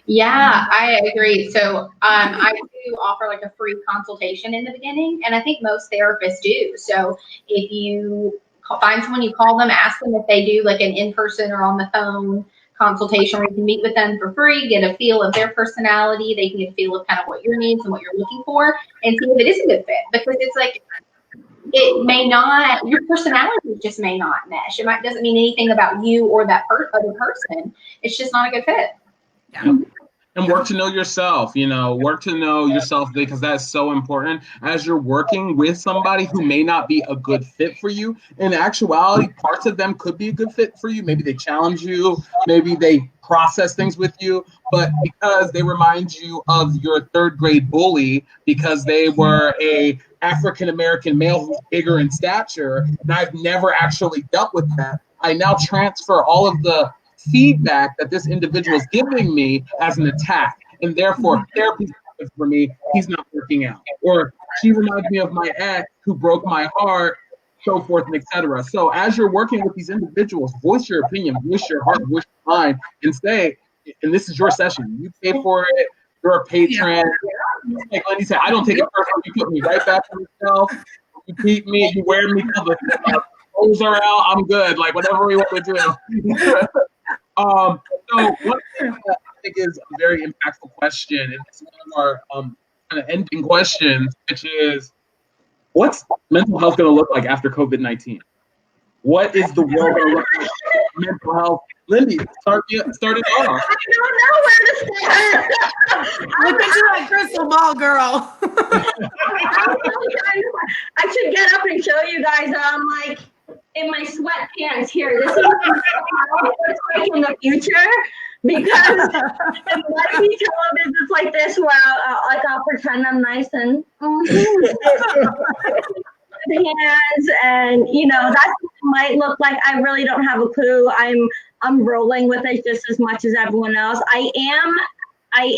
Yeah, I agree. So I do offer like a free consultation in the beginning, and I think most therapists do. So if you find someone, you call them, ask them if they do like an in-person or on the phone consultation where you can meet with them for free, get a feel of their personality. They can get a feel of kind of what your needs and what you're looking for, and see if it is a good fit. Because it's like, it may not, your personality just may not mesh. It doesn't mean anything about you or that other person. It's just not a good fit. Yeah. And work to know yourself, work to know yourself, because that's so important as you're working with somebody who may not be a good fit for you. In actuality, parts of them could be a good fit for you. Maybe they challenge you, maybe they process things with you, but because they remind you of your third grade bully because they were a African-American male who's bigger in stature, and I've never actually dealt with that, I now transfer all of the feedback that this individual is giving me as an attack, and therefore therapy's not for me, he's not working out, or she reminds me of my ex who broke my heart, so forth and etc. So as you're working with these individuals, voice your opinion, voice your heart, voice your mind, and say, and this is your session, you pay for it, you're a patron. Like Lindy said, I don't take it personally. You put me right back on yourself, you keep me, you wear me till the clothes are out, I'm good, like whatever we want to do. So one thing that I think is a very impactful question, and it's one of our kind of ending questions, which is, what's mental health going to look like after COVID-19? What is the world going to look like for mental health? Lindy, start it off. I don't know where to start. Look into that crystal ball, girl. I should get up and show you guys. I'm like in my sweatpants here. This is how it looks like in the future, because it might be televisions like this where I'll pretend I'm nice and hands, and that's what it might look like. I really don't have a clue. I'm rolling with it just as much as everyone else. I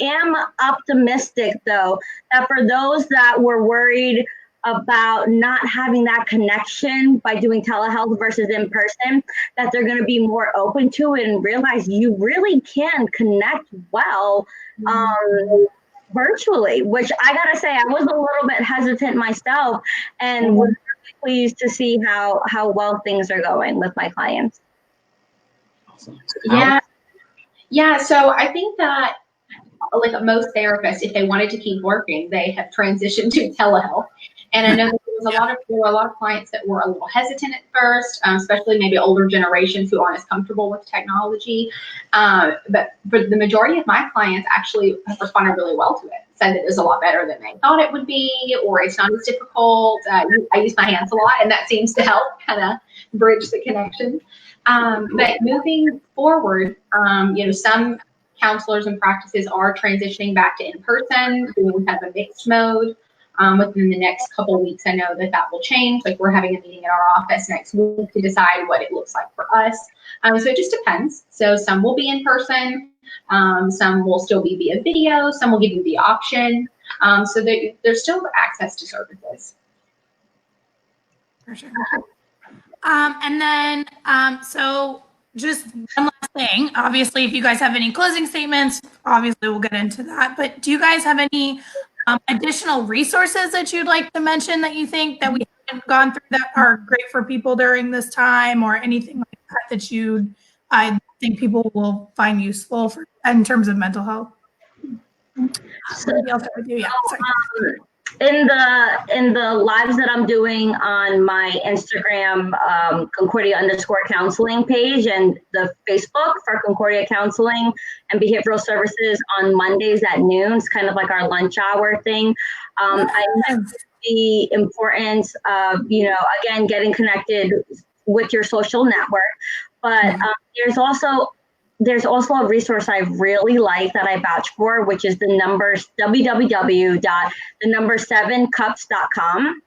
am optimistic though that for those that were worried about not having that connection by doing telehealth versus in person, that they're going to be more open to it and realize you really can connect well virtually, which I gotta say, I was a little bit hesitant myself, and was really pleased to see how well things are going with my clients. Awesome. Yeah. So I think that, like most therapists, if they wanted to keep working, they have transitioned to telehealth. And I know that there were a lot of clients that were a little hesitant at first, especially maybe older generations who aren't as comfortable with technology. But for the majority of my clients, actually have responded really well to it. Said that it was a lot better than they thought it would be, or it's not as difficult. I use my hands a lot, and that seems to help kind of bridge the connection. But moving forward, some counselors and practices are transitioning back to in-person, doing kind of a mixed mode. Within the next couple of weeks, I know that will change. Like, we're having a meeting in our office next week to decide what it looks like for us. So it just depends. So some will be in person, some will still be via video, some will give you the option. So there's still access to services. For sure. And then, so just one last thing. Obviously, if you guys have any closing statements, obviously we'll get into that. But do you guys have any additional resources that you'd like to mention that you think that we haven't gone through that are great for people during this time, or anything like that I think people will find useful in terms of mental health? Maybe I'll start with you. Yeah. Sorry. In the lives that I'm doing on my Instagram, Concordia_counseling page, and the Facebook for Concordia Counseling and Behavioral Services on Mondays at noon, it's kind of like our lunch hour thing. I mentioned the importance of, again, getting connected with your social network, but there's also a resource I really like that I vouch for, which is the numbers www.7cups.com.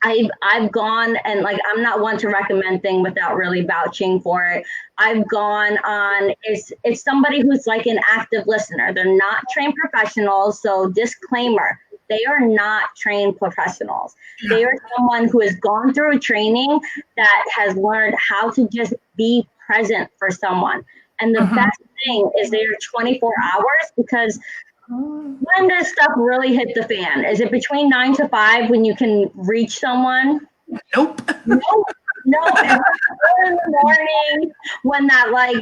I've gone, and I'm not one to recommend things without really vouching for it. I've gone on, it's somebody who's like an active listener. They're not trained professionals, so disclaimer, they are not trained professionals. They are someone who has gone through a training that has learned how to just be present for someone. And the best thing is they are 24 hours, because when does stuff really hit the fan? Is it between 9 to 5 when you can reach someone? Nope. No. And in the morning when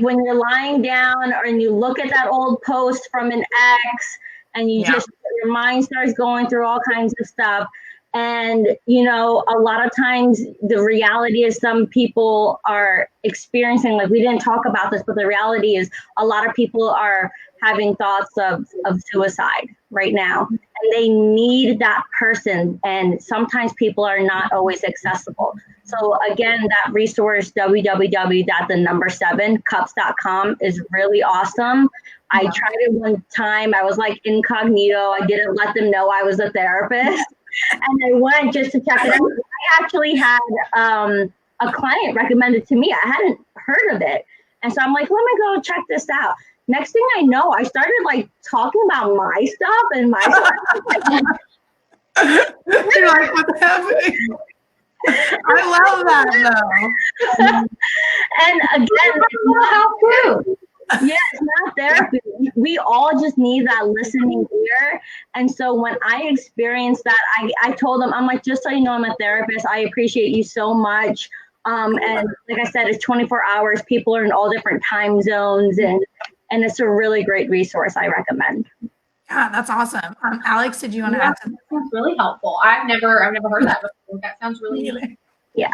when you're lying down and you look at that old post from an ex, and your mind starts going through all kinds of stuff. And, a lot of times the reality is some people are experiencing, we didn't talk about this, but the reality is a lot of people are having thoughts of suicide right now, and they need that person. And sometimes people are not always accessible. So again, that resource, www.7cups.com, is really awesome. I tried it one time. I was incognito. I didn't let them know I was a therapist. And I went just to check it out. I actually had a client recommend it to me. I hadn't heard of it. And so I'm like, let me go check this out. Next thing I know, I started talking about my stuff and my stuff. You're like, what's happening? I love that though. And again, it's not therapy. We all just need that listening ear. And so when I experienced that, I told them, I'm like, just so you know, I'm a therapist. I appreciate you so much. And like I said, it's 24 hours. People are in all different time zones, and it's a really great resource I recommend. Yeah, that's awesome. Alex, did you want to add something? That sounds really helpful. I've never heard that before. That sounds really neat. Yeah.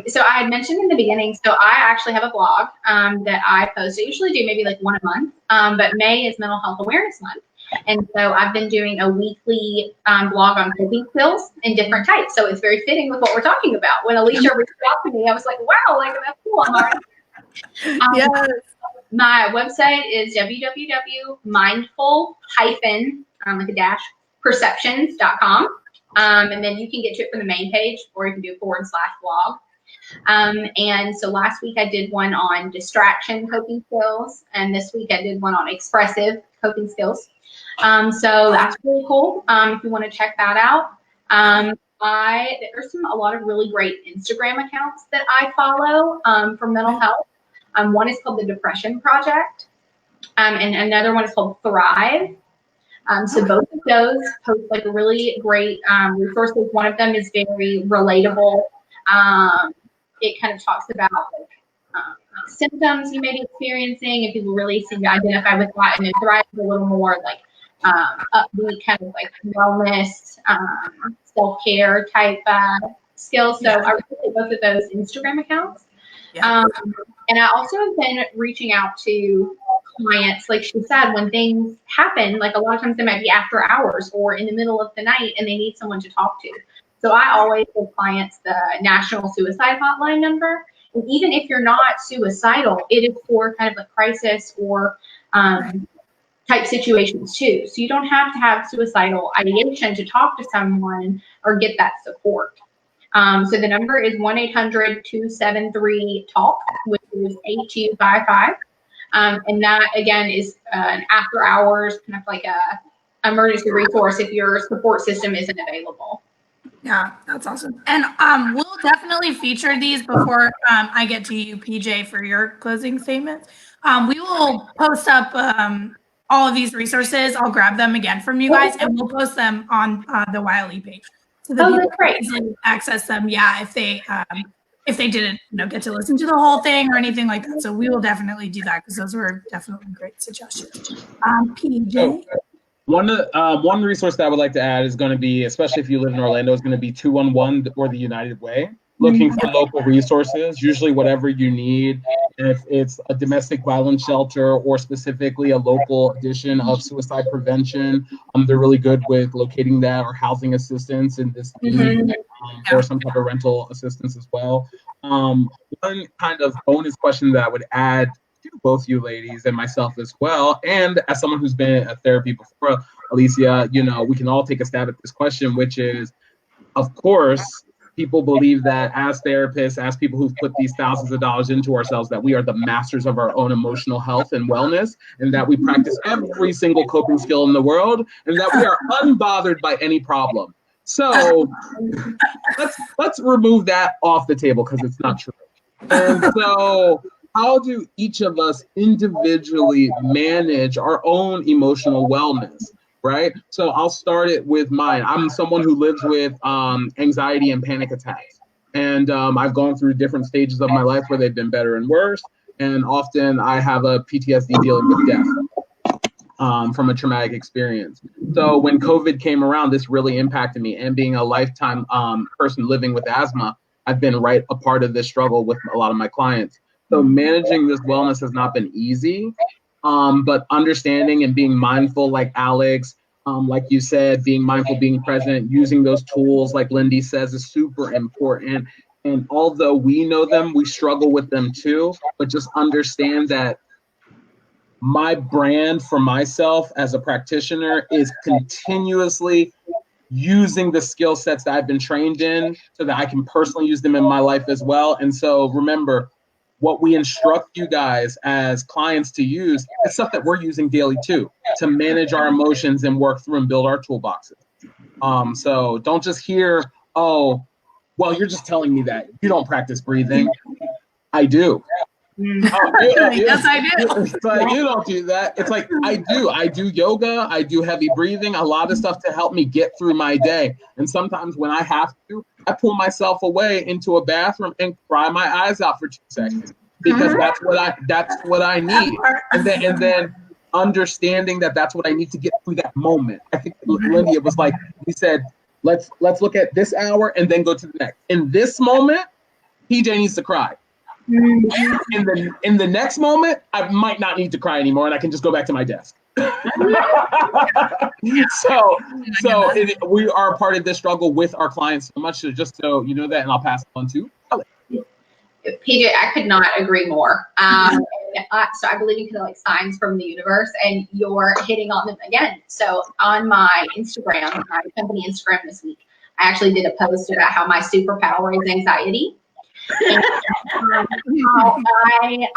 So I had mentioned in the beginning, so I actually have a blog that I post. I usually do maybe one a month, but May is Mental Health Awareness Month. And so I've been doing a weekly blog on coping skills in different types. So it's very fitting with what we're talking about. When Alicia reached out to me, I was like, wow, that's cool. I'm already Yes. My website is www.mindful-perceptions.com. And then you can get to it from the main page, or you can do /blog. And so last week I did one on distraction coping skills, and this week I did one on expressive coping skills. So that's really cool if you want to check that out. there's a lot of really great Instagram accounts that I follow for mental health. One is called the Depression Project, and another one is called Thrive. So both of those post like really great resources. One of them is very relatable. It kind of talks about like symptoms you may be experiencing, and people really seem to identify with that. And then Thrive is a little more like upbeat, kind of like wellness, self-care type skills. So I really like both of those Instagram accounts. And I also have been reaching out to clients, like she said, when things happen, like a lot of times they might be after hours or in the middle of the night and they need someone to talk to. So I always give clients the National Suicide Hotline number. And even if you're not suicidal, it is for kind of a crisis or type situations too. So you don't have to have suicidal ideation to talk to someone or get that support. So the number is 1-800-273-TALK, which is 8255. And that, again, is an after hours, kind of like a emergency resource if your support system isn't available. Yeah, that's awesome. And we'll definitely feature these before I get to you, PJ, for your closing statements. We will post up all of these resources. I'll grab them again from you guys, and we'll post them on the Wiley page. So that people can easily access them, if they didn't get to listen to the whole thing or anything like that. So we will definitely do that because those were definitely great suggestions. PJ? One resource that I would like to add is going to be, especially if you live in Orlando, is going to be 211 or the United Way. Looking for local resources, usually whatever you need. If it's a domestic violence shelter or specifically a local edition of suicide prevention, they're really good with locating that, or housing assistance in this need, or some type of rental assistance as well. One kind of bonus question that I would add to both you ladies and myself as well, and as someone who's been in therapy before, Alicia, we can all take a stab at this question, which is, of course, people believe that as therapists, as people who've put these thousands of dollars into ourselves, that we are the masters of our own emotional health and wellness, and that we practice every single coping skill in the world, and that we are unbothered by any problem. So let's remove that off the table because it's not true. And so how do each of us individually manage our own emotional wellness? Right? So I'll start it with mine. I'm someone who lives with anxiety and panic attacks. And I've gone through different stages of my life where they've been better and worse. And often I have a PTSD dealing with death from a traumatic experience. So when COVID came around, this really impacted me. And being a lifetime person living with asthma, I've been right a part of this struggle with a lot of my clients. So managing this wellness has not been easy. But understanding and being mindful, like Alex, like you said, being mindful, being present, using those tools, like Lindy says, is super important. And although we know them, we struggle with them too. But just understand that my brand for myself as a practitioner is continuously using the skill sets that I've been trained in so that I can personally use them in my life as well. And so remember, what we instruct you guys as clients to use is stuff that we're using daily too, to manage our emotions and work through and build our toolboxes. So don't just hear, oh, well, you're just telling me that you don't practice breathing. I do. Yes, I do. It's like, you don't do that. It's like, I do. I do yoga. I do heavy breathing, a lot of stuff to help me get through my day. And sometimes when I have to, I pull myself away into a bathroom and cry my eyes out for 2 seconds because that's what I need. And then understanding that that's what I need to get through that moment. I think Lindy, it was like, we said, let's look at this hour and then go to the next. In this moment, PJ needs to cry. In the next moment, I might not need to cry anymore, and I can just go back to my desk. We are part of this struggle with our clients so much. So just so you know that, and I'll pass it on to Alex. PJ, I could not agree more. So I believe in kind of like signs from the universe, and you're hitting on them again. So on my Instagram, my company Instagram this week, I actually did a post about how my superpower is anxiety. And how I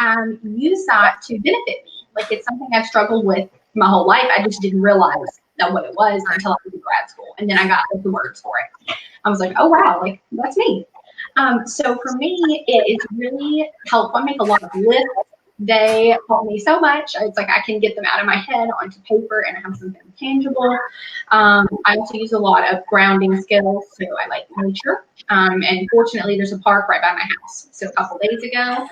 use that to benefit me. Like, it's something I've struggled with my whole life. I just didn't realize know what it was until I was in grad school. And then I got the words for it. I was like, oh, wow, like that's me. So for me, it is really helpful. I make a lot of lists. They help me so much. It's like I can get them out of my head onto paper and I have something tangible. I also use a lot of grounding skills. So I like nature. And fortunately, there's a park right by my house. So a couple days ago,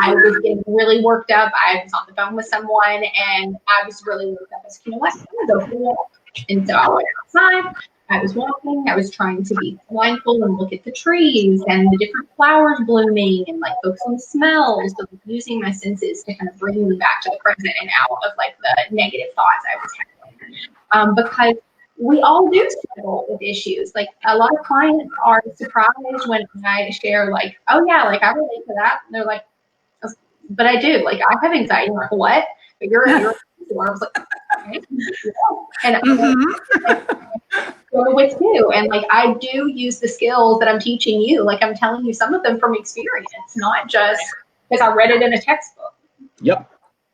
I was getting really worked up. I was on the phone with someone and I was really worked up. I said, you know what? I'm going to go for a walk. And so I went outside. I was walking, I was trying to be mindful and look at the trees and the different flowers blooming and like focus on the smells, but using my senses to kind of bring me back to the present and out of like the negative thoughts I was having. Because we all do struggle with issues. Like a lot of clients are surprised when I share like, oh yeah, like I relate to that. And they're like, but I do, like I have anxiety. I'm like, what? But you're I was like, okay. And with you, and like I do use the skills that I'm teaching you. Like I'm telling you some of them from experience, not just because I read it in a textbook. Yep.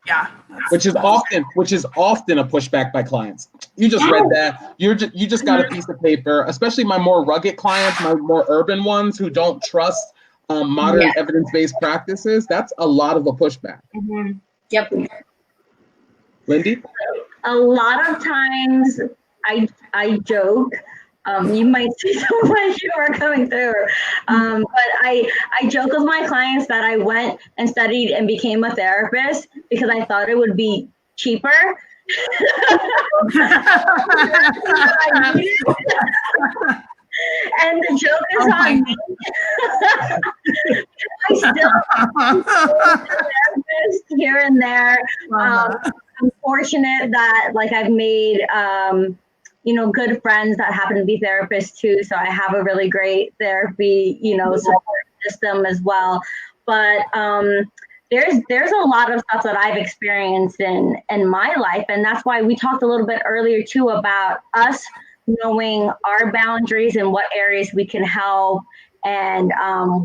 Yeah. Which is often a pushback by clients. You just read that. You just got a piece of paper, especially my more rugged clients, my more urban ones who don't trust modern evidence-based practices. That's a lot of a pushback. Mm-hmm. Yep. Lindy? A lot of times I joke. You might see some of my humor coming through. But I joke with my clients that I went and studied and became a therapist because I thought it would be cheaper. And the joke is on me. I still am a therapist here and there. I'm fortunate that like I've made good friends that happen to be therapists too. So I have a really great therapy, support system as well. But there's a lot of stuff that I've experienced in my life. And that's why we talked a little bit earlier too about us knowing our boundaries and what areas we can help and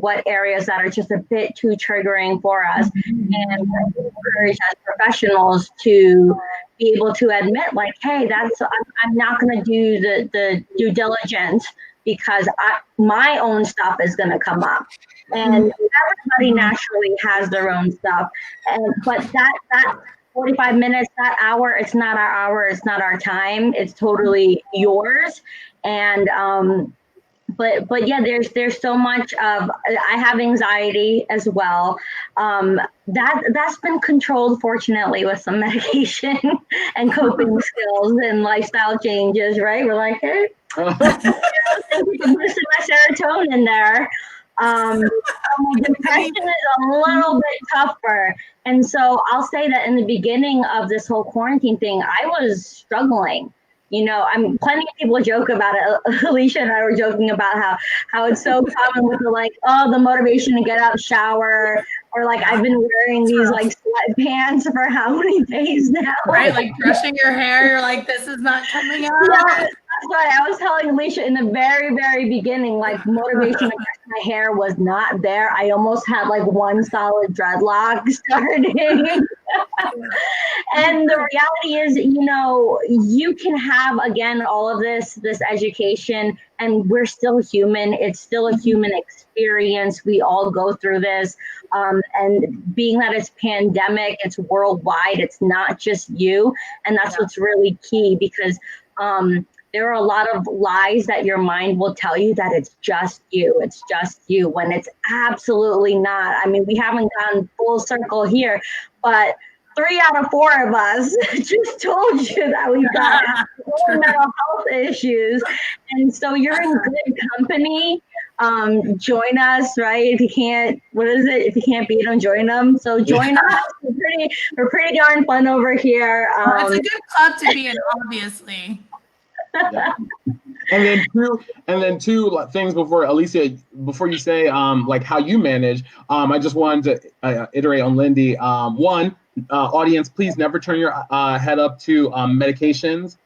what areas that are just a bit too triggering for us. And I encourage as professionals to be able to admit like, hey, I'm not going to do the due diligence because my own stuff is going to come up. And everybody naturally has their own stuff. But that 45 minutes, that hour, it's not our hour, it's not our time, it's totally yours. And but yeah, there's so much of, I have anxiety as well. That's been controlled fortunately with some medication and coping skills and lifestyle changes, right? We're like, hey, we can listen to my serotonin there. Depression is a little bit tougher. And so I'll say that in the beginning of this whole quarantine thing, I was struggling. Plenty of people joke about it. Alicia and I were joking about how it's so common with the motivation to get up, shower, or like I've been wearing these like sweatpants for how many days now? Right, like brushing your hair, you're like, this is not coming out. Yeah, that's why I was telling Alicia in the very, very beginning, like motivation to brush my hair was not there. I almost had like one solid dreadlock starting. And the reality is, you can have, again, all of this education, and we're still human. It's still a human experience. We all go through this. And being that it's pandemic, it's worldwide, it's not just you. And that's what's really key, because there are a lot of lies that your mind will tell you that it's just you. It's just you, when it's absolutely not. I mean, we haven't gone full circle here, but 3 out of 4 of us just told you that we've got mental health issues. And so you're in good company. Join us, right? If you can't, if you can't beat them, join them. So join us. We're pretty darn fun over here. It's a good club to be in, obviously. Yeah. And then two things before Alicia, before you say like how you manage, I just wanted to iterate on Lindy. One, audience, please never turn your head up to medications,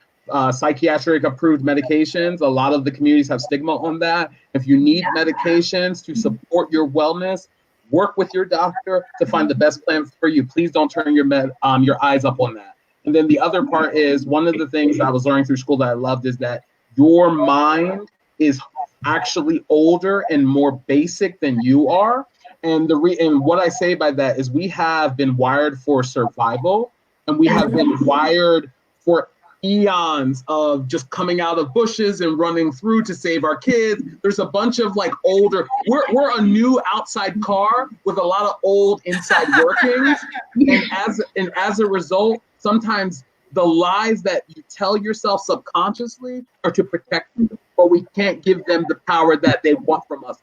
psychiatric approved medications. A lot of the communities have stigma on that. If you need medications to support your wellness, work with your doctor to find the best plans for you. Please don't turn your eyes up on that. And then the other part is, one of the things I was learning through school that I loved is that your mind is actually older and more basic than you are. And and what I say by that is, we have been wired for survival, and we have been wired for eons of just coming out of bushes and running through to save our kids. There's a bunch of like older, we're a new outside car with a lot of old inside workings. And as a result, sometimes the lies that you tell yourself subconsciously are to protect you, but we can't give them the power that they want from us.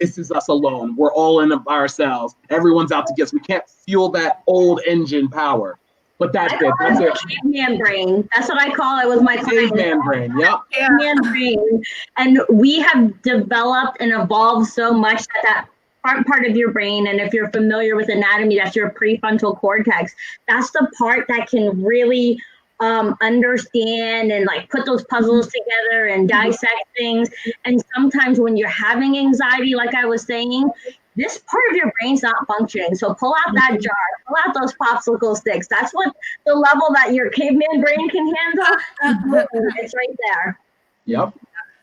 This is us alone. We're all in it by ourselves. Everyone's out to get us. We can't fuel that old engine power. But that's it. That's it. Caveman brain. That's what I call it with my clients. Caveman brain. Yep. Caveman brain. And we have developed and evolved so much that front part of your brain, and if you're familiar with anatomy, that's your prefrontal cortex. That's the part that can really understand and like put those puzzles together and dissect things. And sometimes when you're having anxiety, like I was saying, this part of your brain's not functioning. So pull out that jar, pull out those popsicle sticks. That's what the level that your caveman brain can handle. It's right there. Yep.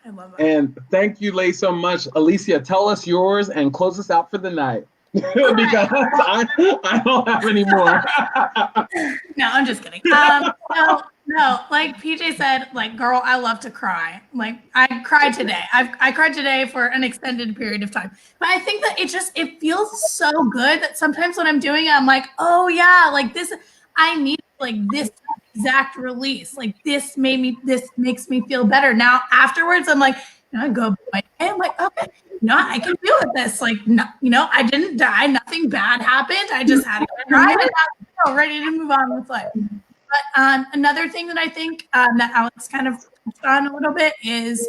I love it. And thank you, Lay, so much. Alicia, tell us yours and close us out for the night. Because I don't have any more. No, I'm just kidding. No, like PJ said, like, girl, I love to cry. Like, I cried today. I cried today for an extended period of time. But I think that it feels so good that sometimes when I'm doing it, I'm like, oh yeah, like this, I need like this exact release. Like this makes me feel better. Now afterwards, I'm like, I go by my day. I'm like, okay, I can deal with this. Like, no, I didn't die. Nothing bad happened. I just had to cry and I'm ready to move on with life. But another thing that I think that Alex kind of touched on a little bit is,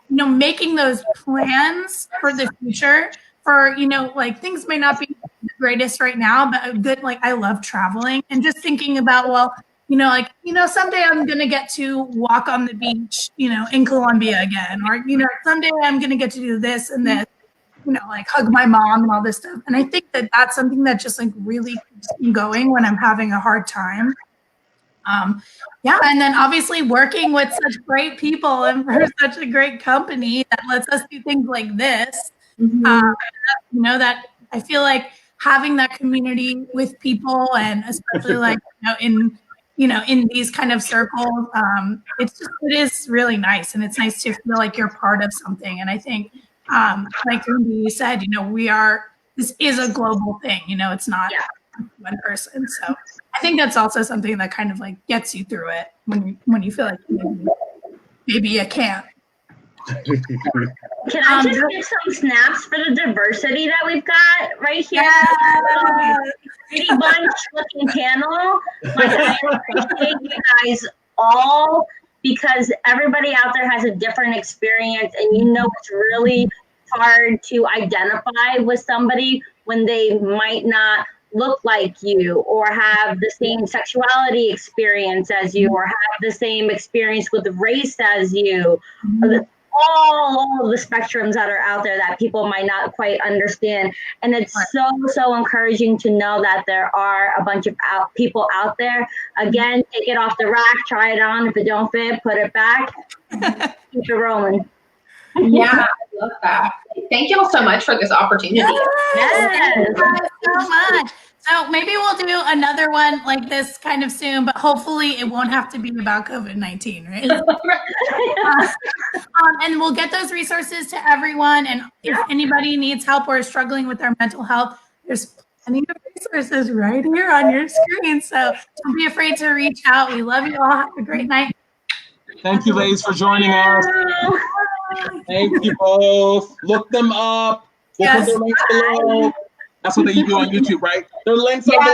making those plans for the future. For, like, things may not be the greatest right now, but a good, like, I love traveling and just thinking about, well, someday I'm going to get to walk on the beach, in Colombia again, or, someday I'm going to get to do this and this, like hug my mom and all this stuff. And I think that that's something that just like really keeps me going when I'm having a hard time. And then obviously working with such great people and for such a great company that lets us do things like this, that I feel like having that community with people, and especially like, in these kind of circles, it is really nice. And it's nice to feel like you're part of something. And I think, like you said, this is a global thing, it's not one person. So I think that's also something that kind of like gets you through it when you feel like maybe you can't. Can I just give some snaps for the diversity that we've got right here? Pretty bunch looking panel. Like, I appreciate you guys all, because everybody out there has a different experience, and it's really hard to identify with somebody when they might not look like you or have the same sexuality experience as you or have the same experience with race as you. All of the spectrums that are out there that people might not quite understand. And it's so encouraging to know that there are a bunch of people out there. Again, take it off the rack, try it on. If it don't fit, put it back. Keep it rolling. Yeah, I love that. Thank you all so much for this opportunity. Yes. Thank you so much. So maybe we'll do another one like this kind of soon, but hopefully it won't have to be about COVID-19, right? And we'll get those resources to everyone. And if anybody needs help or is struggling with their mental health, there's plenty of resources right here on your screen. So don't be afraid to reach out. We love you all. Have a great night. Thank you, ladies, for joining us. Thank you both. Look them up. We'll put their links below. That's what they do on YouTube, right? Their links are below.